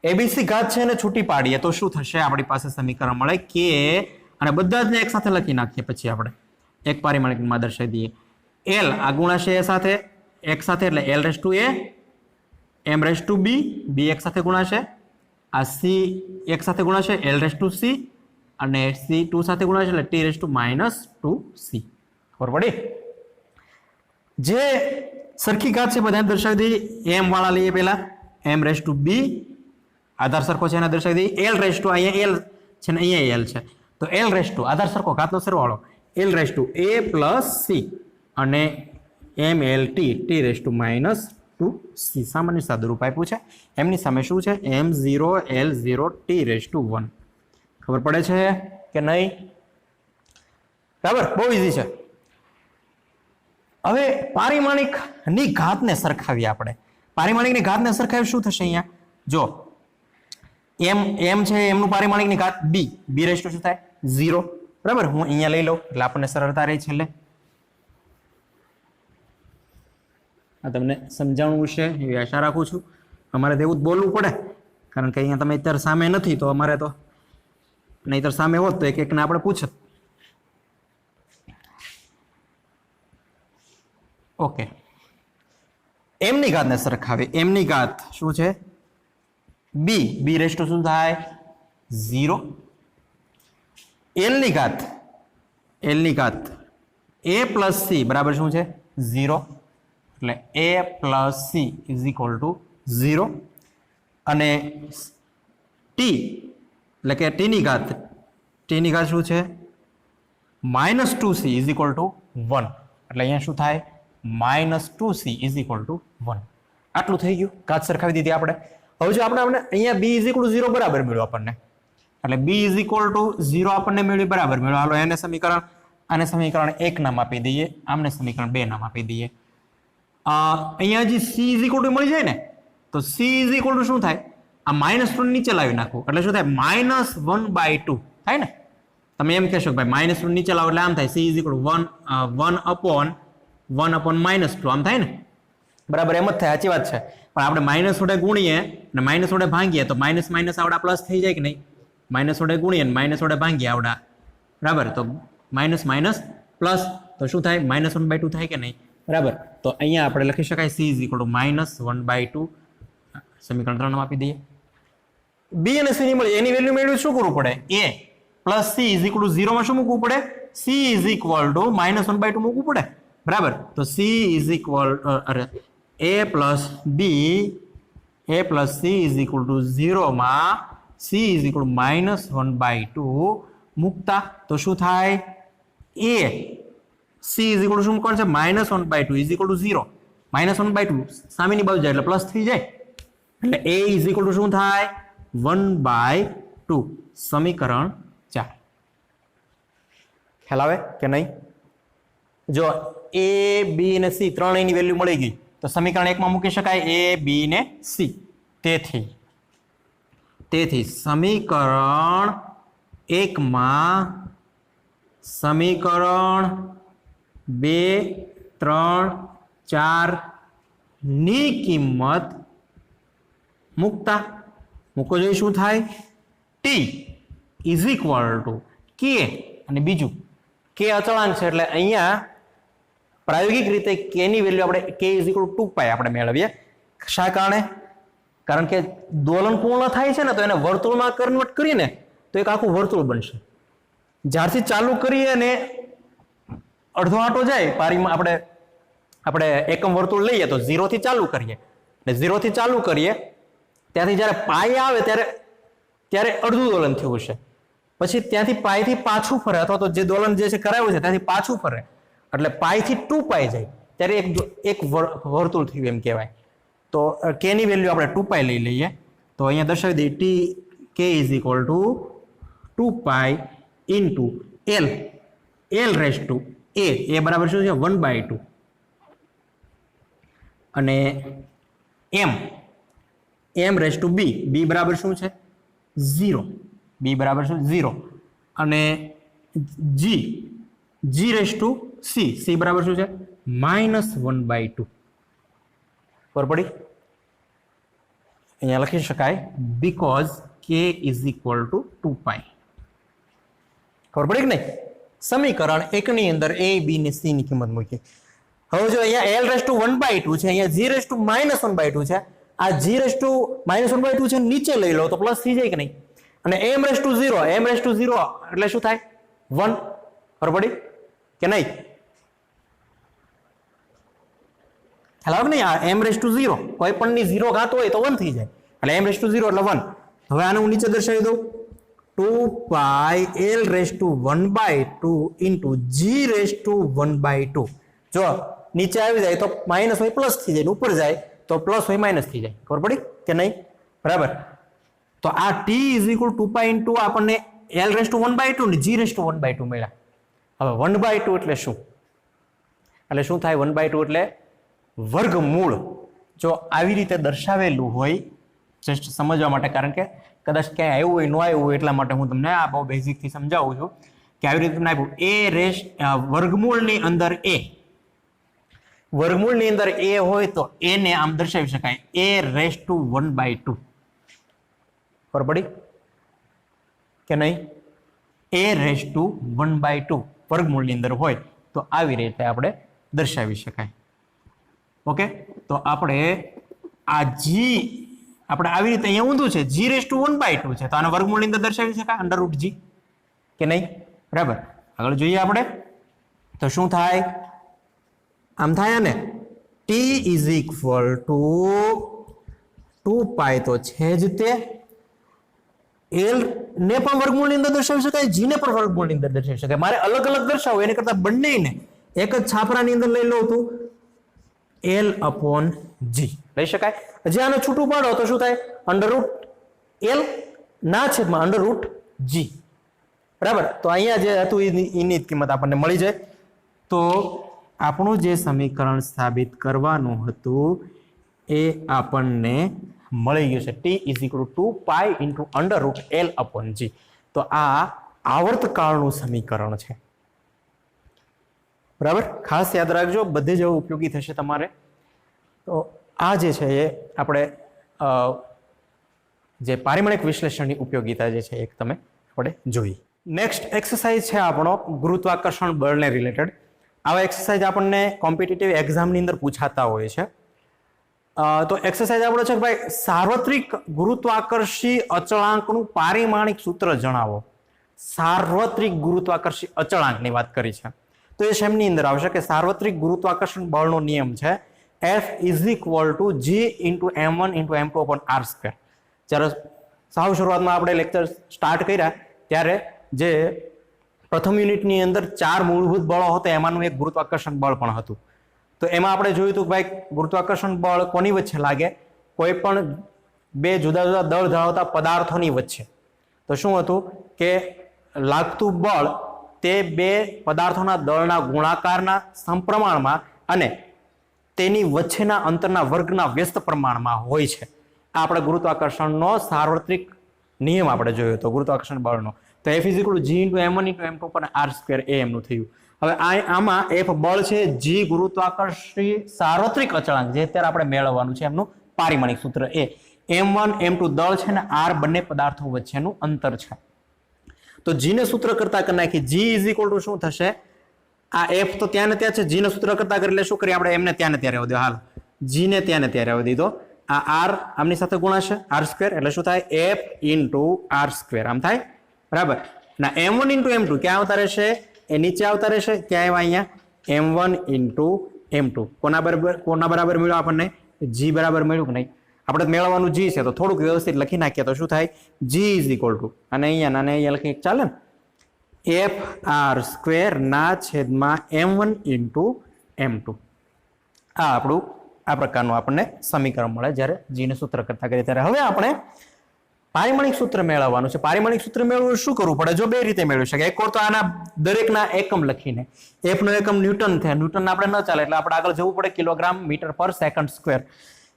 abc ઘાત છે ને છૂટી પાડીએ તો શું થશે? આપણી પાસે સમીકરણ મળે k, અને બધા જ એક સાથે લખી નાખીએ. પછી આપણે એક પારિમાણિકમાં દર્શાવી દઈએ. L આ ગુણાશે એ સાથે, એક સાથે એટલે L raise to a, m raise to b, b એક સાથે ગુણાશે, આ c એક સાથે ગુણાશે L રેઝ ટુ c, અને c 2 સાથે ગુણાશે એટલે t રેઝ ટુ -2c. ખબર પડી? જે સરખી ઘાત છે બધાને દર્શાવી દઈએ. m વાળા લઈએ પહેલા, m રેઝ ટુ b આધાર સરખો છે એને દર્શાવી દઈએ. L રેઝ ટુ અહીંયા L છે ને અહીંયા L છે, તો L રેઝ ટુ આધાર સરખો ઘાતનો સરવાળો L raise to a plus c અને mlt t raise to -2c. સામાન્ય સાદુરૂપ આપ્યું છે. એમની સામે શું છે? m0 L0 t raise to 1. ખબર પડે છે કે નહીં? બરાબર? બહુ ઇઝી છે. હવે પારિમાણિકની ઘાતને સરખાવીએ આપણે. પારિમાણિકની ઘાતને સરખાવી શું થશે અહીંયા? જો m છે એમનું પારિમાણિકની ઘાત b, b રેઝ ટુ શું થાય 0, બરાબર. હું અહીંયા લઈ લઉં એટલે આપણને સરળતા રહી છેલ્લે. આ તમને સમજાવવું છે એવી આશા રાખું છું. અમારે તો એવું જ બોલવું પડે કારણ કે અહીંયા તમે અત્યારે સામે નથી તો અમારે તો, નહીતર સામે હોત તો એક એકને આપણે પૂછત. ઓકે, એમની ઘાતને સરખાવી. એમની ઘાત શું છે? b, b રેઝ ટુ શું થાય 0. એલની ઘાત, એલની ઘાત a પ્લસ c બરાબર શું છે 0, એટલે a plus c is equal two 0. અને t એટલે કે t ની ઘાત શું છે -2c ઇઝ ઇક્વલ ટુ 1, એટલે અહીંયા શું થાય -2c ઇઝ ઇક્વલ ટુ 1. આટલું થઈ ગયું, ઘાત સરખાવી દીધી આપણે. હવે જો આપણે અહીંયા b ઇઝ ઇક્વલ ટુ 0 બરાબર મળ્યું આપણને, એટલે b ઇઝ ઇક્વલ ટુ 0 આપણને મળ્યું બરાબર મળ્યું. હાલો એને સમીકરણ, આને સમીકરણ 1 નામ આપી દઈએ, આમને સમીકરણ 2 નામ આપી દઈએ. અહીંયા જે c ઇઝ ઇક્વલ ટુ મળી જાય ને, તો c ઇઝ ઇક્વલ ટુ શું થાય? આ -2 નીચે લાવી નાખો એટલે શું થાય -1/2 થાય ને. તમે એમ કહેશો કે ભાઈ -2 નીચે લાવો એટલે આમ થાય c is equal two 1 upon -2 આમ થાય ને, બરાબર. એમ જ થાય, સાચી વાત છે. પણ આપણે માઇનસ વડે ગુણીએ અને માઇનસ વડે ભાંગીએ તો માઇનસ માઇનસ આવડા પ્લસ થઈ જાય કે નહીં? માઇનસ વડે ગુણીએ અને માઇનસ વડે ભાંગીએ આવડા, બરાબર. તો માઇનસ માઇનસ પ્લસ તો શું થાય? -1/2 થાય કે નહીં? બરાબર. તો અહીંયા આપણે લખી શકાય c ઇઝ ઇક્વલ ટુ -1/2. સમીકરણ 3 આપી દઈએ. b અને c ની મળી એની વેલ્યુ મેળવી શું કરવું પડે? a plus c is equal two 0 માં શું મૂકવું પડે? c ઇઝ ઇક્વલ ટુ -1/2 મૂકવું પડે, બરાબર. તો c is equal a plus c is equal two 0 માં c ઇઝ ઇક્વલ ટુ -1/2 મૂકતા તો શું થાય? a c is equal two શું મૂકવાનું છે? -1/2 ઇઝ ઇક્વલ ટુ 0. -1/2 સામેની બાજુ જાય એટલે પ્લસ થઈ જાય, એટલે a ઇઝ ઇક્વલ ટુ શું થાય? 1/2. સમીકરણ 4. ખ્યાલ આવે કે નહીં? જો a, b અને c ત્રણેયની વેલ્યુ મળી ગઈ તો સમીકરણ 1 માં મૂકી શકાય a, b ને c. તેથી સમીકરણ 1 માં સમીકરણ 2, 3, 4 ની કિંમત મૂકો જોઈએ શું થાય? t is equal two k, અને બીજું k અચળાંક છે એટલે અહીંયા પ્રાયોગિક રીતે k ની વેલ્યુ આપણે k ઇઝ ઇક્વલ ટુ 2π આપણે મેળવીએ. શા કારણે? કારણ કે દોલન પૂર્ણ થાય છે ને તો એને વર્તુળમાં કન્વર્ટ કરીને તો એક આખું વર્તુળ બનશે. જ્યારથી ચાલુ કરીએ અને અડધો આંટો જાય પારીમાં આપણે એકમ વર્તુળ લઈએ તો 0 થી ચાલુ કરીએ, એટલે 0 થી ચાલુ કરીએ ત્યાંથી જ્યારે પાઈ આવે ત્યારે અડધું દોલન થયું છે. પછી ત્યાંથી પાઈથી પાછું ફરે અથવા તો જે દોલન જે છે કરાવ્યું છે ત્યાંથી પાછું ફરે એટલે પાઈથી 2π જાય ત્યારે એક વર્તુળ થયું એમ કહેવાય. તો k ની વેલ્યુ આપણે 2π લઈ લઈએ. તો અહીંયા દર્શાવી દઈએ k is equal to 2π into l raise to a બરાબર શું છે? 1/2. અને m રેઝ ટુ b બરાબર શું છે? 0. b બરાબર શું? 0. અને g રેઝ ટુ c બરાબર શું છે? -1/2. ખબર પડી? અહીંયા લખી શકાય because k is equal to 2π. ખબર પડી કે નહીં? સમીકરણ 1 ની અંદર a, b ને c ની કિંમત મૂકી. હવે જો અહીંયા l રેઝ ટુ 1/2 છે, અહીંયા g રેઝ ટુ -1/2 છે. આ g રેઝ ટુ -1/2 છે નીચે લઈ લો તો પ્લસ થઈ જાય કે નહીં? અને m રેઝ ટુ 0 એટલે શું થાય? 1. ખબર પડી કે નહીં? ખ્યાલ આવે નહીં? આ m રેઝ ટુ 0 કોઈ પણ ની 0 ઘાત હોય તો 1 થઈ જાય, એટલે m રેઝ ટુ 0 એટલે 1. હવે આને હું નીચે દર્શાવી દઉં 2π l raise to 1/2 into g raise to 1/2. જો નીચે આવી જાય તો માઇનસ હોય પ્લસ થઈ જાય, ઉપર જાય તો પ્લસ હોય માઇનસ થઈ જાય. ખબર પડી કે નહીં? બરાબર. તો આ t ઇઝ ઇક્વલ 2π ઇન્ટુ આપણને l રેઝ ટુ 1/2 ને g રેઝ ટુ 1/2 મળ્યા. હવે 1/2 એટલે શું? એટલે શું થાય 1/2 એટલે વર્ગમૂળ જો આવી રીતે દર્શાવેલું હોય જસ્ટ સમજવા માટે કારણ કે કદાચ ક્યાંય આવ્યું હોય ન આવ્યું હોય એટલા માટે હું તમને આ બહુ બેઝિકથી સમજાવું છું કે આવી રીતે તમને આપ્યું વર્ગમૂળની અંદર વર્ગમૂળની અંદર a હોય તો a ને આમ દર્શાવી શકાય a⁻1/2 ખબર પડી કે નહીં a⁻1/2 વર્ગમૂળની અંદર હોય તો આવી રીતે આપણે દર્શાવી શકાય ઓકે તો આપણે આ જી આપણે આવી રીતે અહીંયા ઊંધું છે g⁻1/2 છે તો આને વર્ગમૂળની અંદર દર્શાવી શકાય √g કે નહીં બરાબર આગળ જોઈએ આપણે તો શું થાય આમ થાય ને t = 2π તો છે જ તે l ને પણ વર્ગમૂળની અંદર દર્શાવી શકાય g ને પણ વર્ગમૂળની અંદર દર્શાવી શકાય મારે અલગ અલગ દર્શાવો એને કરતા બંનેને એક જ છાપરાની અંદર લઈ લઉં તો l/g લઈ શકાય હજી આને છૂટું પાડો તો શું થાય √l ના છેદમાં √g બરાબર તો અહીંયા જે હતું એની કિંમત આપણને મળી જાય તો આપણું જે સમીકરણ સાબિત કરવાનું હતું એ આપણને મળી ગયું છે t = 2π × √l/g તો આ આવર્તકાળનું સમીકરણ છે બરાબર ખાસ યાદ રાખજો બધે જ ઉપયોગી થશે તમારે તો આ જે છે એ આપણે જે પારિમાણિક વિશ્લેષણની ઉપયોગિતા જે છે એક તમે આપણે જોઈ નેક્સ્ટ એક્સરસાઇઝ છે આપણો ગુરુત્વાકર્ષણ બળને રિલેટેડ આવા એક્સરસાઇઝ આપણને કોમ્પિટિટિવ એક્ઝામની અંદર પૂછાતા હોય છે તો એક્સરસાઇઝ આપણો છે કે ભાઈ સાર્વત્રિક ગુરુત્વાકર્ષી અચળાંકનું પારિમાણિક સૂત્ર જણાવો સાર્વત્રિક ગુરુત્વાકર્ષી અચળાંકની વાત કરી છે તો એ શેમની અંદર આવશે કે સાર્વત્રિક ગુરુત્વાકર્ષણ બળનો નિયમ છે F = g × m1 × m2/r². જ્યારે સાવ શરૂઆતમાં આપણે લેક્ચર સ્ટાર્ટ કર્યા ત્યારે જે પ્રથમ યુનિટની અંદર 4 મૂળભૂત બળો હતા એમાંનું એક ગુરુત્વાકર્ષણ બળ પણ હતું તો એમાં આપણે જોયું હતું કે ભાઈ ગુરુત્વાકર્ષણ બળ કોની વચ્ચે લાગે કોઈ પણ બે જુદા જુદા દળ ધરાવતા પદાર્થોની વચ્ચે તો શું હતું કે લાગતું બળ તે બે પદાર્થોના દળના ગુણાકારના સમપ્રમાણમાં અને તેની વચ્ચેના અંતરના વર્ગના વ્યસ્ત પ્રમાણમાં હોય છે આ આપણે ગુરુત્વાકર્ષણનો સાર્વત્રિક નિયમ આપણે જોયો હતો ગુરુત્વાકર્ષણ બળનો તો F = g × m1 × m2/r² એ એમનું થયું હવે આમાં F બળ છે g ગુરુત્વાકર્ષી સાર્વત્રિક અચળાંક જે અત્યારે આપણે મેળવવાનું છે એમનું પારિમાણિક સૂત્ર એ m1 m2 દળ છે ને r બંને પદાર્થો વચ્ચેનું અંતર છે તો g ને સૂત્ર કરતા કરી નાખી g = શું થશે આ f તો ત્યાં ને ત્યાં છે g ને સૂત્ર કરતા કરી એટલે શું કરીએ આપણે એમને ત્યાં ને ત્યાં રહેવા દો હાલ g ને ત્યાં ને ત્યાં રહેવા દીધો આ r આમની સાથે ગુણાશે r² એટલે શું થાય f × r² આમ થાય બરાબર ના m1 × m2 ક્યાં આવતા રહેશે એ નીચે આવતા રહેશે ક્યાં આવ્યા અહીંયા m1 × m2 કોના બરાબર મળ્યો આપણને g બરાબર મળ્યું કે નહીં આપણે મેળવવાનું g છે તો થોડુંક વ્યવસ્થિત લખી નાખીએ તો શું થાય g = અને અહીંયા લખી ચાલે ને f_r² m1 × m2 આ આપણું આ પ્રકારનું આપણને સમીકરણ મળે જ્યારે g ને સૂત્ર કરતા કરીએ ત્યારે હવે આપણે પારિમાણિક સૂત્ર મેળવવાનું છે પારિમાણિક સૂત્ર મેળવવું શું કરવું પડે જો બે રીતે મેળવી શકાય એક તો આના દરેકના એકમ લખીને f નો એકમ ન્યૂટન થાય ન્યૂટન આપણે ન ચાલે એટલે આપણે આગળ જવું પડે kilogram metre per second square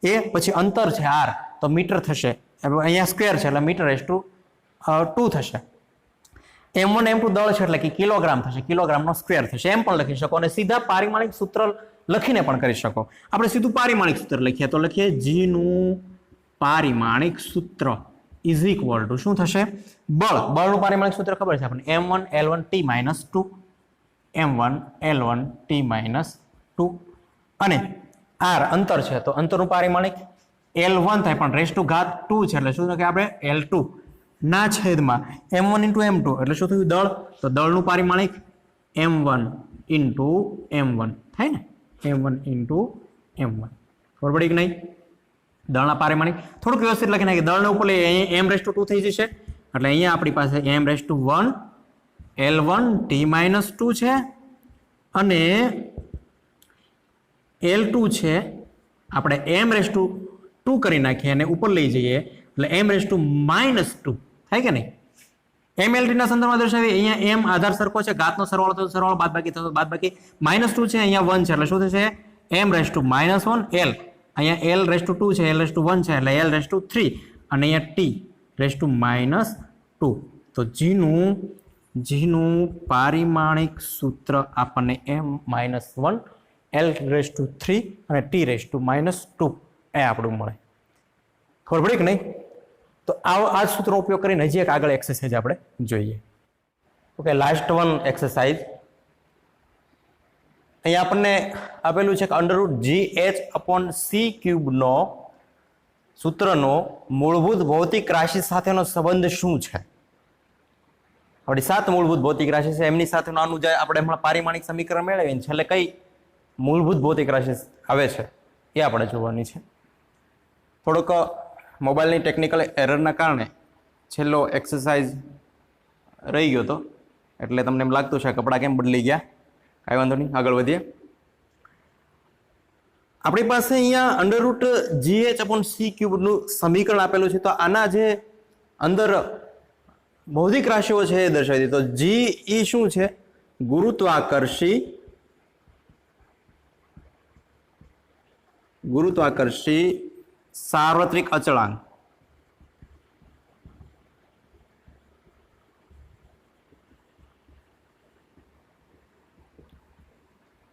એ પછી અંતર છે r તો મીટર થશે અહીંયા સ્ક્વેર છે એટલે મીટર/2 થશે m1 m2 દળ છે એટલે કે કિલોગ્રામ થશે કિલોગ્રામનો સ્ક્વેર થશે એમ પણ લખી શકો અને સીધા પારિમાણિક સૂત્ર લખીને પણ કરી શકો આપણે સીધું પારિમાણિક સૂત્ર લખીએ તો લખીએ g નું પારિમાણિક સૂત્ર = શું થશે બળનું પારિમાણિક સૂત્ર ખબર છે આપણને m1 l1 t - 2 m1 l1 t - 2 અને r અંતર છે તો અંતરનું પારિમાણિક l1 થાય પણ રેઝ ટુ ઘાત 2 છે એટલે શું થાય કે આપણે l2 ના છેદમાં m1 × m2 એટલે શું થયું દળ તો દળનું પારિમાણિક m1 × m1 થાય ને m1 × m1 ખબર પડી કે નહીં દળના પારિમાણિક થોડુંક વ્યવસ્થિત લખી નાખીએ દળને ઉપર લઈએ અહીં m2 થઈ જશે એટલે અહીંયા આપણી પાસે m1 l1 t - 2 છે અને l2 છે આપણે m2 કરી નાખીએ અને ઉપર લઈ જઈએ એટલે m−2 થાય કે નહીં MLT ના સંદર્ભમાં દર્શાવી અહીંયા m આધાર સરખો છે, ઘાતનો સરવાળો થતો સરવાળો, બાદબાકી થતો બાદબાકી, -2 છે, અહીંયા 1 છે એટલે શું થશે m⁻⁻1 l, અહીંયા l⁻2 છે, l⁻1 છે એટલે l⁻3 અને અહીંયા t⁻2. તો g નું પારિમાણિક સૂત્ર આપણને m-1 l⁻3 અને t⁻2 એ આપણું મળે. ખબર પડી કે નહીં? તો આ સૂત્રનો ઉપયોગ કરીને હજી એક આગળ એક્સરસાઇઝ આપણે જોઈએ. Okay, last one exercise. અહીંયા આપણને આપેલું છે કે √GH/c³ નો સૂત્રનો મૂળભૂત ભૌતિક રાશિ સાથેનો સંબંધ શું છે? આપણી 7 મૂળભૂત ભૌતિક રાશિ છે, એમની સાથેનો આનું જે આપણે હમણાં પારિમાણિક સમીકરણ મેળવીને છેલ્લે કઈ મૂળભૂત ભૌતિક રાશિ આવે છે એ આપણે જોવાની છે. થોડોક મોબાઈલની ટેકનિકલ એરરના કારણે છેલ્લો એક્સરસાઇઝ રહી ગયો હતો એટલે તમને એમ લાગતું છે કપડાં કેમ બદલી ગયા. કાંઈ વાંધો નહીં, આગળ વધીએ. આપણી પાસે અહીંયા √GH/c³ નું સમીકરણ આપેલું છે. તો આના જે અંદર ભૌતિક રાશિઓ છે એ દર્શાવી દીધી. તો g એ શું છે? ગુરુત્વાકર્ષી સાર્વત્રિક અચળાંક.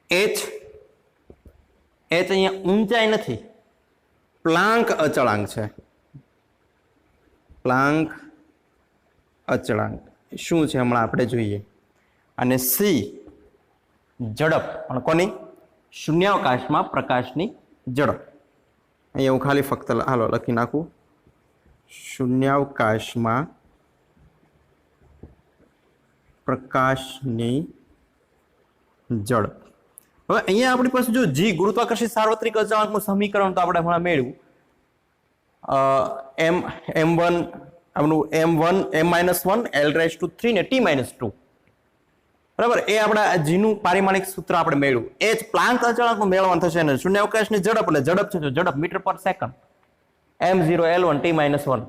h અહીંયા ઊંચાઈ નથી, પ્લાન્ક અચળાંક છે. પ્લાન્ક અચળાંક શું છે હમણાં આપણે જોઈએ. અને c ઝડપ, પણ કોની? શૂન્યાવકાશમાં પ્રકાશની ઝડપ. અહીંયા હું ખાલી ફક્ત હાલો લખી નાખું, શૂન્યાવકાશમાં પ્રકાશની ઝડપ. હવે અહીંયા આપણી પાસે જો g ગુરુત્વાકર્ષી સાર્વત્રિક અચળાંકનું સમીકરણ તો આપણે હમણાં મેળવ્યું, m1 m-1 l⁻3 ને t⁻2, બરાબર. એ આપણા g નું પારિમાણિક સૂત્ર આપણે મેળવ્યું. એ જ પ્લાન્ક અચળાંકનું મેળવવાનું થશે ને શૂન્યાવકાશની ઝડપ, એટલે ઝડપ છે ઝડપ metre per second, m0l1 t-1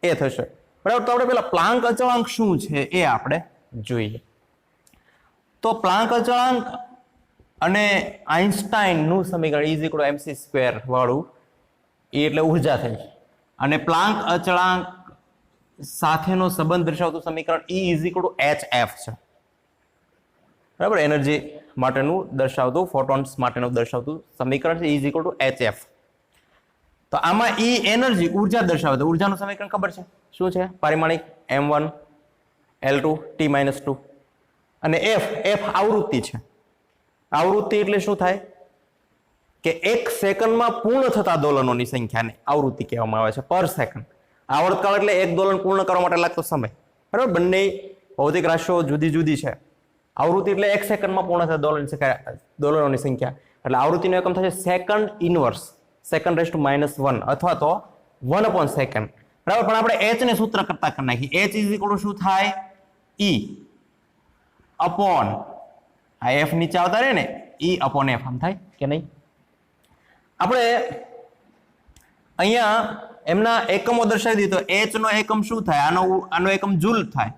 એ થશે, બરાબર. તો આપણે પેલા પ્લાન્ક અચળાંક શું છે એ આપણે જોઈએ. તો પ્લાન્ક અચળાંક અને આઇન્સ્ટાઈનનું સમીકરણ E=mc² વાળું એ એટલે ઉર્જા થઈ, અને પ્લાન્ક અચળાંક સાથેનો સંબંધ દર્શાવતું સમીકરણ E=hf છે, બરાબર. એનર્જી માટેનું દર્શાવતું, ફોટોન્સ માટેનું દર્શાવતું સમીકરણ છે E=hf. તો આમાં E એનર્જી ઉર્જા દર્શાવે તો ઉર્જાનું સમીકરણ ખબર છે શું છે? પારિમાણિક m1 l2 t-2 અને f આવૃત્તિ છે. આવૃત્તિ એટલે શું થાય કે 1 સેકન્ડમાં પૂર્ણ થતા દોલનોની સંખ્યાને આવૃત્તિ કહેવામાં આવે છે, પર સેકન્ડ. આવર્તકાળ એટલે એક દોલન પૂર્ણ કરવા માટે લાગતો સમય, બરાબર. બંને ભૌતિક રાશિઓ જુદી જુદી છે. આવૃત્તિ એટલે 1 સેકન્ડમાં પૂર્ણ થતા દોલનોની સંખ્યા, એટલે આવૃત્તિનો એકમ થશે સેકન્ડ ઇનવર્સ, (10⁻⁻1 અથવા તો 1/સેકન્ડ, બરાબર. પણ આપણે h ને સૂત્ર કરતા કરી નાખીએ. h શું થાય? E અપોન આ f નીચે આવતા રહે ને, E/f આમ થાય કે નહીં? આપણે અહીંયા એમના એકમો દર્શાવી દીધો. h નો એકમ શું થાય? આનો એકમ જૂલ થાય,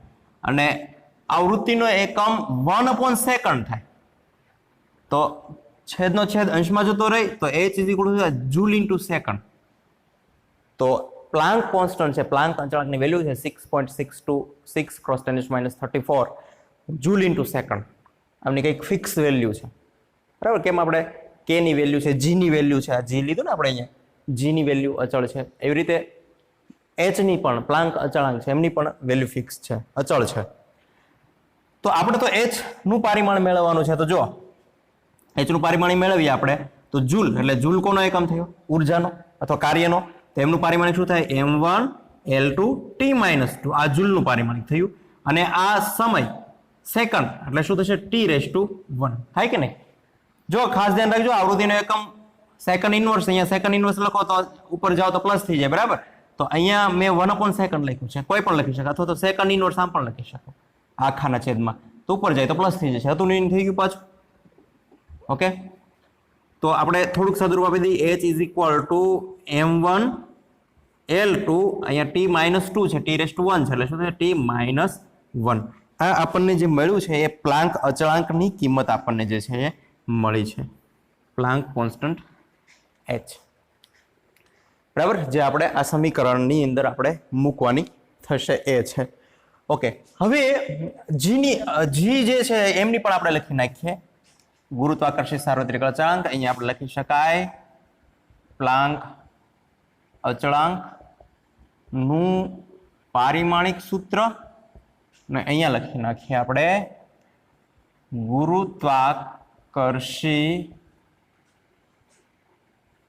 અને આવૃત્તિનો એકમ 1/સેકન્ડ થાય. તો છેદનો છેદ અંશમાં જતો રહી તો h જૂલ ઇન્ટુ સેકન્ડ. તો પ્લાન્ક કોન્સ્ટન્ટ છે, પ્લાન્ક અચળાંકની વેલ્યુ છે 6.626 × 10⁻34 જૂલ ઇન્ટુ સેકન્ડ. આમની કંઈક ફિક્સ વેલ્યુ છે, બરાબર. કેમ આપણે k ની વેલ્યુ છે, g ની વેલ્યુ છે, આ g લીધું ને આપણે અહીંયા, g ની વેલ્યુ અચળ છે, એવી રીતે h ની પણ પ્લાન્ક અચળાંક છે એમની પણ વેલ્યુ ફિક્સ છે, અચળ છે. તો આપણે તો h નું પારિમાણ મેળવવાનું છે. તો જો h નું પારિમાણ મેળવીએ આપણે તો જૂલ, એટલે જૂલ કોનો એકમ થયો? ઉર્જાનો અથવા કાર્યનો. તો એમનું પારિમાણિક શું થાય? m1 l2 t-2 આ જૂલનું પારિમાણિક થયું, અને આ સમય સેકન્ડ એટલે શું થશે? t⁻1 થાય કે નહીં? જો ખાસ ધ્યાન રાખજો, આવૃત્તિનો એકમ સેકન્ડ ઇનવર્સ, અહીંયા સેકન્ડ ઇનવર્સ લખો તો ઉપર જાઓ તો પ્લસ થઈ જાય, બરાબર. તો અહીંયા મેં 1/સેકન્ડ લખ્યું છે, કોઈ પણ લખી શકે, અથવા તો સેકન્ડ ઇનવર્સ આમ પણ લખી શકો આખાના છેદમાં, તો ઉપર જાય તો પ્લસ થઈ જશે. હતું નહીં થઈ ગયું પાછું. ઓકે, તો આપણે થોડુંક સદરૂપ આપી દઈએ. h m1 l2 અહીંયા t-2 છે, t⁻1 છે એટલે શું થશે? t-2 1 આ આપણને જે મળ્યું છે એ પ્લાન્ક અચળાંકની કિંમત આપણને જે છે એ મળી છે, પ્લાન્ક કોન્સ્ટન્ટ h, બરાબર, જે આપણે આ સમીકરણની અંદર આપણે મૂકવાની થશે એ છે. ઓકે, હવે જી જે છે એમની પણ આપણે લખી નાખીએ, ગુરુત્વાકર્ષિત સાર્વત્રિક અચળાંક. અહીંયા આપણે લખી શકાય પ્લાન્ક અચળાંક નું પારિમાણિક સૂત્ર, ને અહીંયા લખી નાખીએ આપણે ગુરુત્વાકર્ષી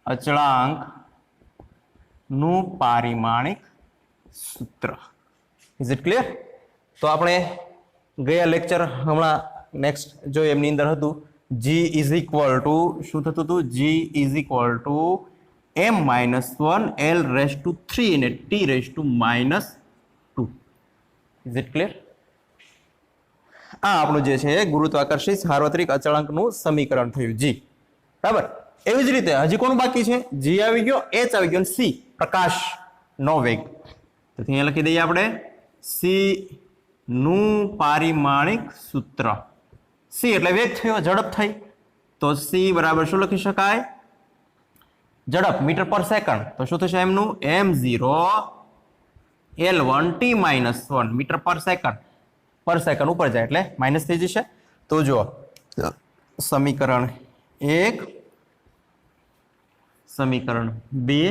અચળાંક નું પારિમાણિક સૂત્ર. Is it clear? તો આપણે ગયા લેક્ચર હમણાં નેક્સ્ટ જો એમની અંદર હતું g ઇઝ ઇક્વલ ટુ શું થતું હતું, g is equal two m-1 l⁻³ અને t⁻². Is it clear? આ આપણું જે છે ગુરુત્વાકર્ષિત સાર્વત્રિક અચળાંકનું સમીકરણ થયું g, બરાબર. એવી જ રીતે હજી કોનું બાકી છે, g આવી ગયો, h આવી ગયો, c પ્રકાશનો વેગ. તો અહીંયા લખી દઈએ આપણે c નું પારિમાણિક સૂત્ર. c એટલે વેગ થયો, ઝડપ થઈ, તો c બરાબર શું લખી શકાય, ઝડપ મીટર પર સેકન્ડ, તો શું થશે એમનું m0 l1 t-1 metre per second ઉપર જાય એટલે માઇનસ થઈ જશે. તો જો સમીકરણ 1, સમીકરણ 2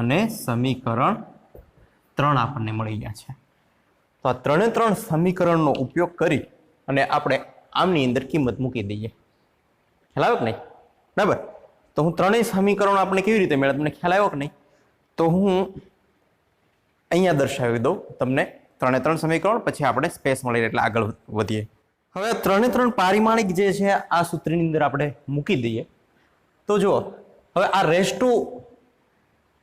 અને સમીકરણ 3 આપણને મળી ગયા છે. તો આ 3 સમીકરણનો ઉપયોગ કરી અને આપણે આમની અંદર કિંમત મૂકી દઈએ. ખ્યાલ આવ્યો કે નહીં? બરાબર. તો હું 3 સમીકરણો આપણે કેવી રીતે મળ્યા તમને ખ્યાલ આવ્યો કે નહીં? તો હું અહીંયા દર્શાવી દઉં તમને 3 સમીકરણ, પછી આપણે સ્પેસ મળી એટલે આગળ વધીએ. હવે 3 પારિમાણિક જે છે આ સૂત્રની અંદર આપણે મૂકી દઈએ. તો જુઓ, હવે આ રેસ ટુ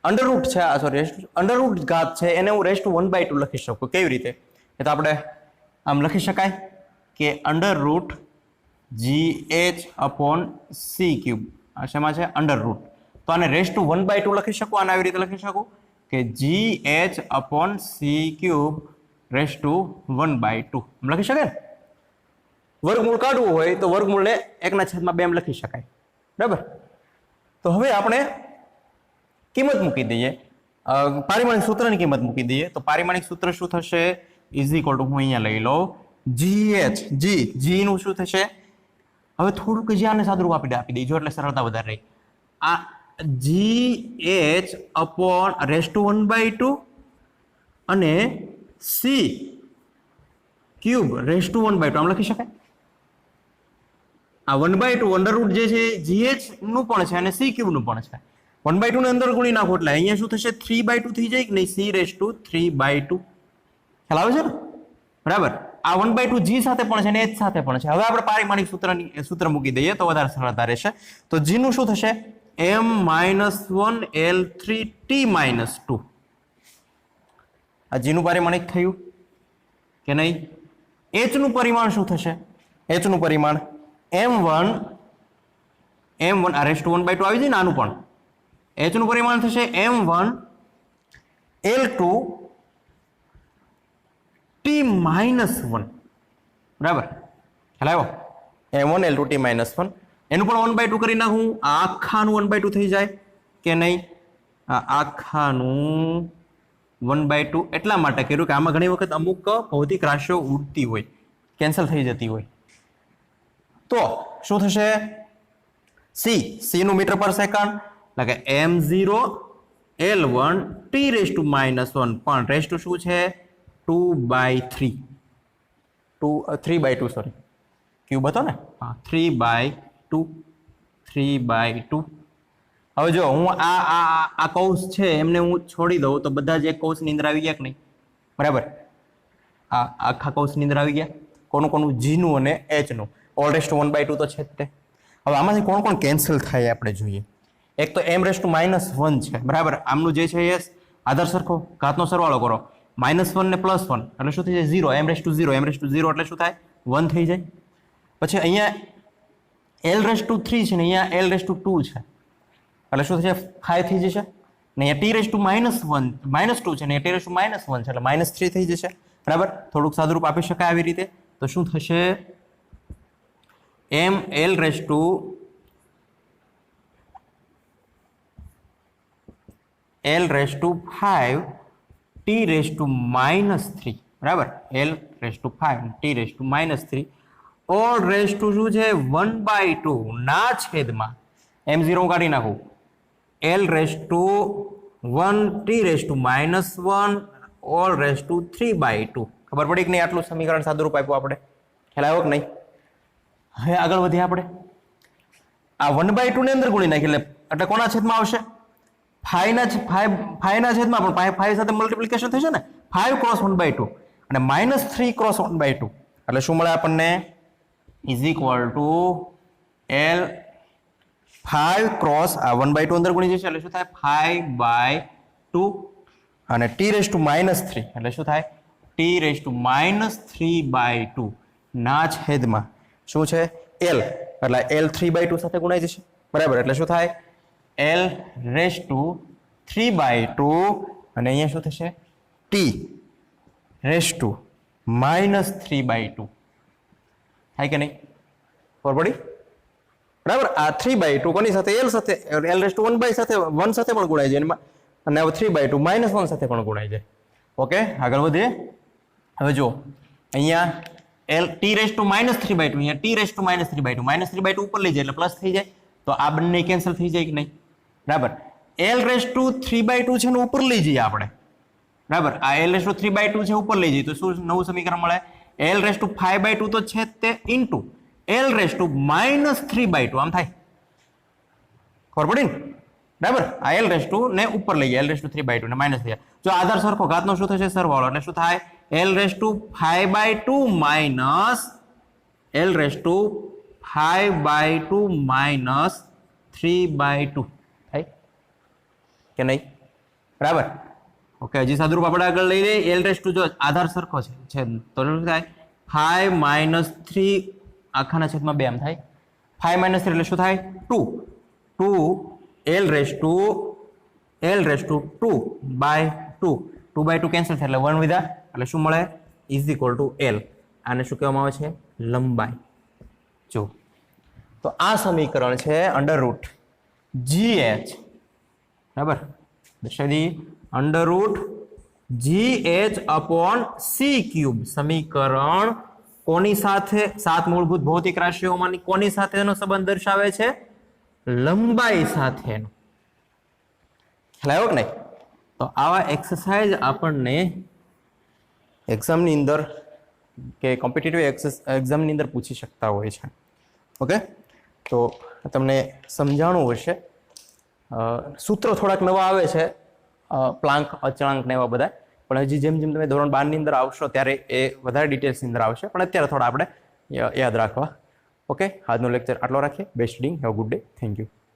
અંડરરૂટ છે, આ સોરી અંડરરૂટ ઘાત છે, એને હું રેસ ટુ 1/2 લખી શકું. કેવી રીતે? એ તો આપણે આમ લખી શકાય કે અંડરરૂટ gh/c³. આ શેમાં છે? અંડરરૂટ. તો આને રેસ ટુ 1/2 લખી શકું, આને આવી રીતે લખી શકું કે gh/c³ લખી શકાય ને? વર્ગમૂળ કાઢવું હોય તો વર્ગમૂળને 1/2 લખી શકાય, બરાબર. તો હવે આપણે કિંમત મૂકી દઈએ, પારિમાણિક સૂત્રની કિંમત મૂકી દઈએ. તો પારિમાણિક સૂત્ર શું થશે? ઇઝ ઇક્વલ ટુ હું અહીંયા લઈ લઉં g નું શું થશે? હવે થોડુંક જે આને સાદુરૂપ આપી દઈજો એટલે સરળતા વધારે રહી. આ gh/(રેસ ટુ 1/2) અને c³ (રેસ ટુ 1/2) આમ લખી શકાય. આ 1/2 અંડરરૂટ જે છે gh નું પણ છે અને c³ નું પણ છે. 1/2 ને અંદર ગુણી નાખો એટલે અહીંયા શું થશે? 3/2 થઈ જાય કે નહીં? c⁻²². ખ્યાલ આવે છે ને? બરાબર. આ 1/2 g સાથે પણ છે અને h સાથે પણ છે. હવે આપણે પારિમાણિક સૂત્ર મૂકી દઈએ તો વધારે સરળતા રહેશે. તો g નું શું થશે? m-1 l3 t-2. આ g નું પારિમાણિક થયું કે નહીં? h નું પરિમાણ શું થશે? h નું પરિમાણ m1 આ રેસ ટુ 1/2 આવી જાય ને, આનું પણ h નું પરિમાણ થશે m1 l2 t-1. બરાબર, ખ્યાલ આવ્યો? m1 l2 t-1. એનું પણ 1/2 કરી નાખું, આ આખાનું 1/2 થઈ જાય કે નહીં? આ આખાનું 1/2 એટલા માટે કર્યું કે આમાં ઘણી વખત અમુક ભૌતિક રાશિઓ ઉડતી હોય, કેન્સલ થઈ જતી હોય. તો શું થશે? c નું મીટર પર સેકન્ડ એટલે કે m0 l1 t⁻1 પણ રેસ ટુ શું છે? 2/3 સોરી, ક્યુબ હતો ને? હા, 3/2. હવે જો હું આ કૌંસ છે એમને હું છોડી દઉં તો બધા જ એક કૌંસની અંદર આવી ગયા કે નહીં? બરાબર. આ આખા કૌંસની અંદર આવી ગયા. કોનું g નું અને h નું. ઓલ રેસ ટુ 1/2 તો છે જ તે. હવે આમાંથી કોણ કેન્સલ થાય આપણે જોઈએ. એક તો m⁻1 છે, બરાબર. આમનું જે છે એ આધાર સરખો, ઘાતનો સરવાળો કરો, -1 ને +1 એટલે શું થઈ જાય? 0. m⁻0 એટલે શું થાય? 1 થઈ જાય. પછી અહીંયા l⁻3 છે ને અહીંયા l⁻2 છે એટલે શું થશે? 5 થઈ જશે. ને અહીંયા t⁻1 -2 છે ને t⁻1 છે એટલે -3 થઈ જશે. બરાબર. થોડુંક સાદુરૂપ આપી શકાય આવી રીતે. તો શું થશે? m l raise to l raise to 5 t raise to -3, બરાબર. l raise to 5 t raise to -3 all raise to શું છે? 1/2 ના છેદમાં m0 કાઢી નાખું, l raise to 1 t raise to -1 all raise to 3/2. ખબર પડી કે નહીં? આટલું સમીકરણ સાદુરૂપ આપ્યું આપણે. ખ્યાલ આવ્યો કે નહીં? હવે આગળ વધીએ આપણે. આ 1/2 ને અંદર ગુણી નાખી એટલે કોના છેદમાં આવશે? 5 ના છેદમાં, પણ 5 સાથે મલ્ટીપ્લિકેશન થશે ને, 5 ક્રોસ 1/2 અને -3 ક્રોસ 1/2 એટલે શું મળે આપણને? Is equal two l 5 cross આ 1/2 અંદર ગુણી જશે એટલે શું થાય? 5/2 અને t રેઝ ટુ -3 એટલે શું થાય? t રેઝ ટુ -3/2 ના છેદમાં શું છે? l એટલે l 3/2 સાથે ગુણાઈ જશે, બરાબર. એટલે શું થાય? l રેઝ ટુ 3/2 અને અહીંયા શું થશે? t રેઝ ટુ -3/2 થાય કે નહીં? ખબર પડી? બરાબર. આ 3/2 કોની સાથે? l સાથે. l રેઝ ટુ 1 સાથે પણ ગુણાઈ જાય અને હવે 3/2 -1 સાથે પણ ગુણાઈ જાય. ઓકે, આગળ વધીએ. હવે જો અહીંયા l t રેઝ ટુ -3/2, અહીંયા t રેઝ ટુ -3/2, -3/2 ઉપર લઈ જાય એટલે પ્લસ થઈ જાય, તો આ બંને કેન્સલ થઈ જાય કે નહીં? બરાબર. l રેઝ ટુ 3/2 છે ને ઉપર લઈ જઈએ આપણે, બરાબર. આ l રેઝ ટુ 3/2 છે ઉપર લઈ જઈએ તો શું નવું સમીકરણ મળે? l રેઝ ટુ 5/2 તો છે તે ઇન્ટુ l રેઝ ટુ -3/2 આમ થાય. ખબર પડી ને? બરાબર. આ l રેઝ ટુ ને ઉપર લઈ જાય, l રેઝ ટુ 3/2 ને માઇનસ થઈ જાય. જો આધાર સરખો ઘાતનો શું થશે? સરવાળો. એટલે શું થાય? l raise to 5/2 minus l raise to 5/2 minus 3/2 થાય કે નહીં? બરાબર. ઓકે, હજી સાદુરૂપ આપણે આગળ લઈ લઈએ. l રેઝ ટુ જો આધાર સરખો છે તો શું થાય? 5 - 3 આખાના છેદમાં 2 આમ થાય. 5 - 3 એટલે શું થાય? 2 l રેઝ ટુ 2/2 2/2 કેન્સલ થાય એટલે 1 વિધા એટલે શું મળે? Is equal two l. આને શું કહેવામાં આવે છે? લંબાઈ. જો તો આ સમીકરણ છે અંડરરૂટ gh, બરાબર. દર્શાવી અંડરરૂટ gh અપોન c³ સમીકરણ કોની સાથે? 7 મૂળભૂત ભૌતિક રાશિઓમાંની કોની સાથેનો સંબંધ દર્શાવે છે? લંબાઈ સાથેનો. ખ્યાલ આવ્યો કે નહીં? તો આવા એક્સરસાઇઝ આપણને એક્ઝામની અંદર કે કોમ્પિટિટિવ એક્ઝામની અંદર પૂછી શકતા હોય છે. ઓકે, તો તમને સમજાણું હશે. સૂત્રો થોડાક નવા આવે છે, પ્લાન્ક, અચળાંક ને એવા બધા, પણ હજી જેમ જેમ તમે ધોરણ 12 ની અંદર આવશો ત્યારે એ વધારે ડિટેલ્સની અંદર આવશે, પણ અત્યારે થોડા આપણે યાદ રાખવા. ઓકે, આજનો લેક્ચર આટલો રાખીએ. Best reading. Have good day. Thank you.